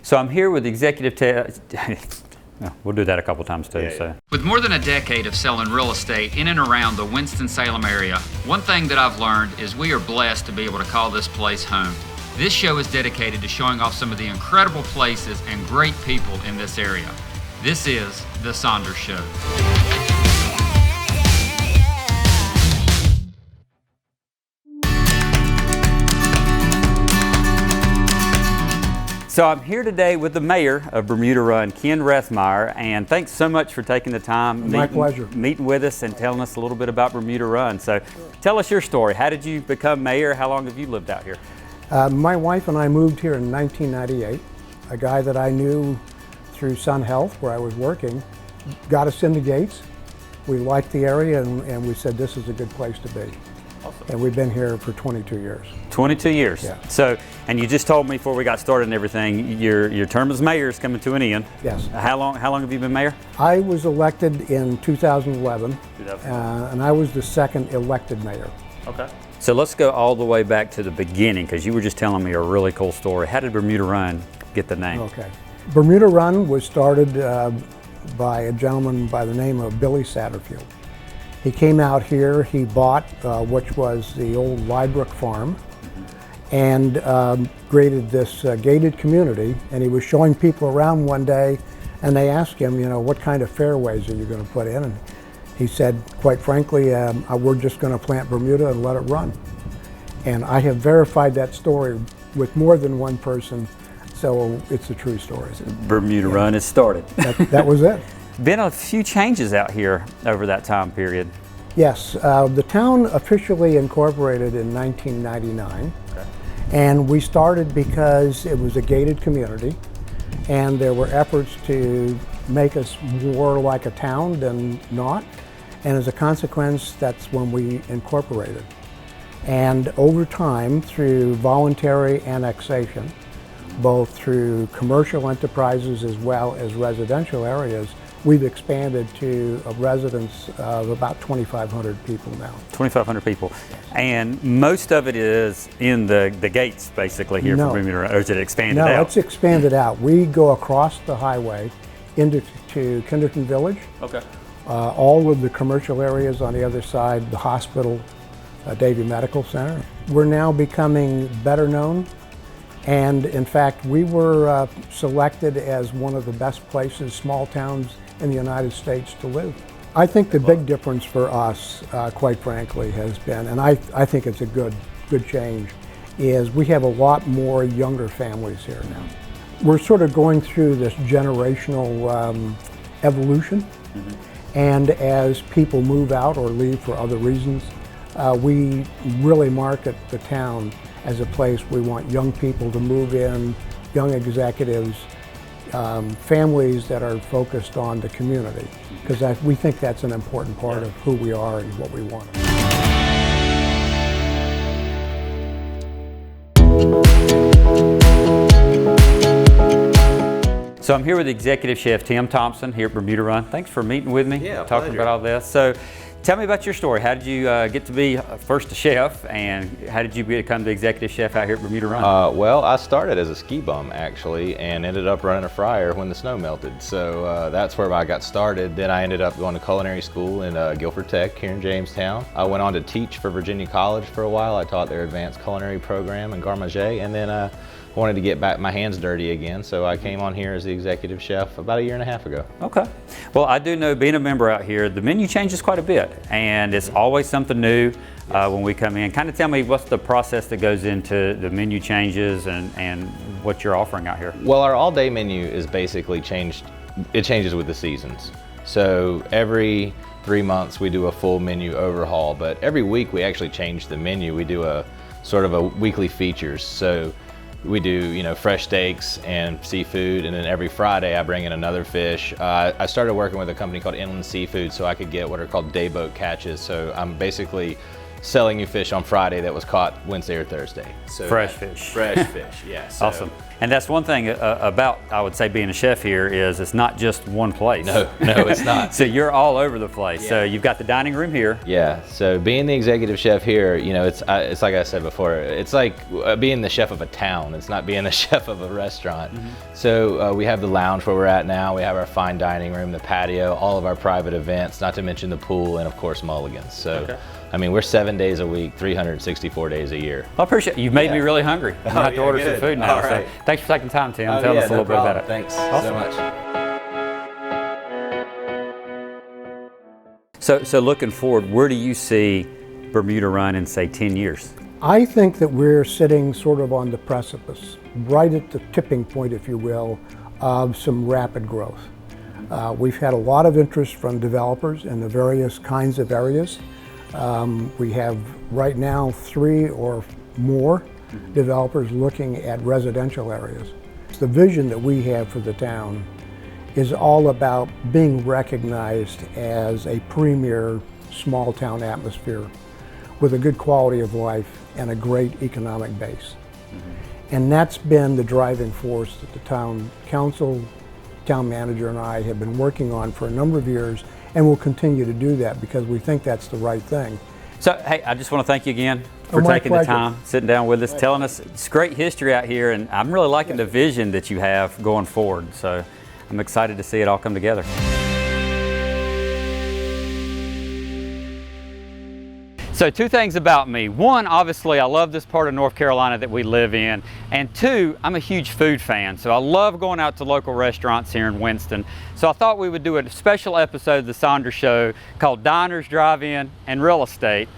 So I'm here with executive we'll do that a couple times too. So, with more than a decade of selling real estate in and around the Winston-Salem area, one thing that I've learned is we are blessed to be able to call this place home. This show is dedicated to showing off some of the incredible places and great people in this area. This is the Saunders Show. So I'm here today with the mayor of Bermuda Run, Ken Rethmeier, and thanks so much for taking the time. My pleasure. Meeting with us and telling us a little bit about Bermuda Run. So tell us your story. How did you become mayor? How long have you lived out here? My wife and I moved here in 1998. A guy that I knew through Sun Health, where I was working, got us into Gates. We liked the area and we said this is a good place to be. Awesome. And we've been here for 22 years. 22 years. Yeah. So, and you just told me before we got started and everything, your term as mayor is coming to an end. Yes. How long have you been mayor? I was elected in 2011, and I was the second elected mayor. Okay. So let's go all the way back to the beginning, because you were just telling me a really cool story. How did Bermuda Run get the name? Okay. Bermuda Run was started by a gentleman by the name of Billy Satterfield. He came out here, he bought which was the old Lybrook farm, and created this gated community, and he was showing people around one day, and they asked him, you know, what kind of fairways are you going to put in? And he said, quite frankly, we're just going to plant Bermuda and let it run. And I have verified that story with more than one person, so it's a true story. Bermuda Run has started. That was it. Been a few changes out here over that time period. Yes, the town officially incorporated in 1999, okay. And we started because it was a gated community, and there were efforts to make us more like a town than not, and as a consequence, that's when we incorporated. And over time, through voluntary annexation, both through commercial enterprises as well as residential areas, we've expanded to a residence of about 2,500 people now. 2,500 people. And most of it is in the gates, basically, here for Bermuda Run, or is it expanded out? No, it's expanded out. We go across the highway into Kinderton Village. Okay. All of the commercial areas on the other side, the hospital, Davie Medical Center. We're now becoming better known. And in fact, we were selected as one of the best places, small towns in the United States to live. I think the big difference for us, quite frankly, has been, and I think it's a good change, is we have a lot more younger families here now. We're sort of going through this generational evolution, and as people move out or leave for other reasons, we really market the town as a place we want young people to move in, young executives, families that are focused on the community, because we think that's an important part of who we are and what we want. So I'm here with Executive Chef Tim Thompson here at Bermuda Run. Thanks for meeting with me, talking about all this. So tell me about your story. How did you get to be first a chef, and how did you become the executive chef out here at Bermuda Run? Well, I started as a ski bum actually, and ended up running a fryer when the snow melted. So that's where I got started. Then I ended up going to culinary school in Guilford Tech here in Jamestown. I went on to teach for Virginia College for a while. I taught their advanced culinary program in Garmager, and then wanted to get back my hands dirty again, so I came on here as the executive chef about 1.5 years ago. Okay. Well, I do know, being a member out here, the menu changes quite a bit, and it's always something new when we come in. Kind of tell me what's the process that goes into the menu changes and what you're offering out here. Well, our all-day menu is basically changed. It changes with the seasons. So every 3 months we do a full menu overhaul, but every week we actually change the menu. We do a sort of a weekly features. So we do, you know, fresh steaks and seafood, and then every Friday I bring in another fish. I started working with a company called Inland Seafood so I could get what are called day boat catches. So I'm basically selling you fish on Friday that was caught Wednesday or Thursday. So fresh fish. Fresh fish, yeah. So. Awesome. And that's one thing about, I would say, being a chef here is it's not just one place. No, it's not. So you're all over the place. Yeah. So you've got the dining room here. Yeah, so being the executive chef here, you know, it's like I said before, it's like being the chef of a town. It's not being the chef of a restaurant. Mm-hmm. So we have the lounge where we're at now. We have our fine dining room, the patio, all of our private events, not to mention the pool, and of course Mulligan's. So. Okay. I mean, we're 7 days a week, 364 days a year. I appreciate it. You've made me really hungry. I'm going to have to order some food now. Right. So thanks for taking time, Tim. Tell us a little bit about it. Thanks awesome. so much. So looking forward, where do you see Bermuda Run in, say, 10 years? I think that we're sitting sort of on the precipice, right at the tipping point, if you will, of some rapid growth. We've had a lot of interest from developers in the various kinds of areas. We have right now 3 or more developers looking at residential areas. The vision that we have for the town is all about being recognized as a premier small town atmosphere with a good quality of life and a great economic base. And that's been the driving force that the town council, town manager, and I have been working on for a number of years, and we'll continue to do that because we think that's the right thing. So, hey, I just want to thank you again for taking the time, sitting down with us, telling us it's great history out here, and I'm really liking the vision that you have going forward. So I'm excited to see it all come together. So 2 things about me. 1, obviously I love this part of North Carolina that we live in. And 2, I'm a huge food fan. So I love going out to local restaurants here in Winston. So I thought we would do a special episode of the Saunders Show called Diners, Drive-In, and Real Estate.